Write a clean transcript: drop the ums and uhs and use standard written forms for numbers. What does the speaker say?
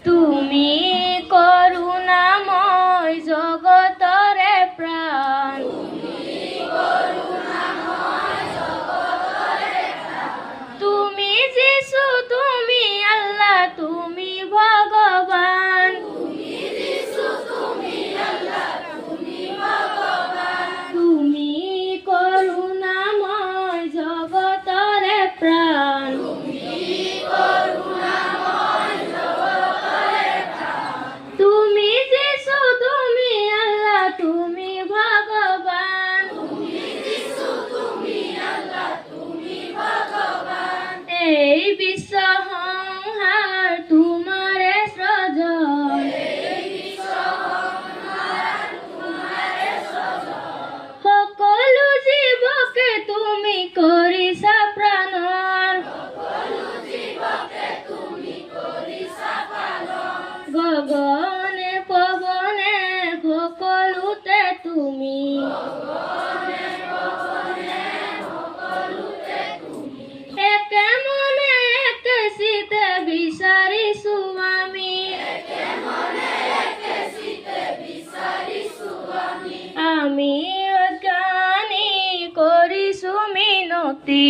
তুমি করুণাময় জগতরে প্রাণ, তুমি যিশু, তুমি আল্লাহ, তুমি ভগবান, তুমি করুণাময় জগতরে প্রাণ, তুমি যিশু, তুমি আল্লাহ, তুমি ভগবান, এই বিশ্ব সংহার তোমারে সৃজন, সকলো জীবকে তুমি কৰিছা প্ৰাণৰ, গগনে পৱনে সকলোতে তুমি, একে মনে একে চিতে বিচাৰিছো আমি, আমি অজ্ঞানী কৰিছো মিনতি।